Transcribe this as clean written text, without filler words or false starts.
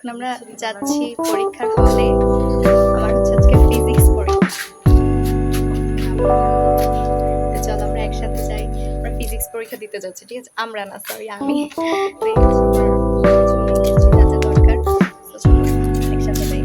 এখন আমরা যাচ্ছি পরীক্ষার হলে। আমার হচ্ছে আজকে ফিজিক্স পরীক্ষা। চলো আমরা একসাথে যাই। আমরা ফিজিক্স পরীক্ষা দিতে যাচ্ছি, ঠিক আছে? আমরা না, সরি আমি। যা যা দরকার চলো একসাথে যাই।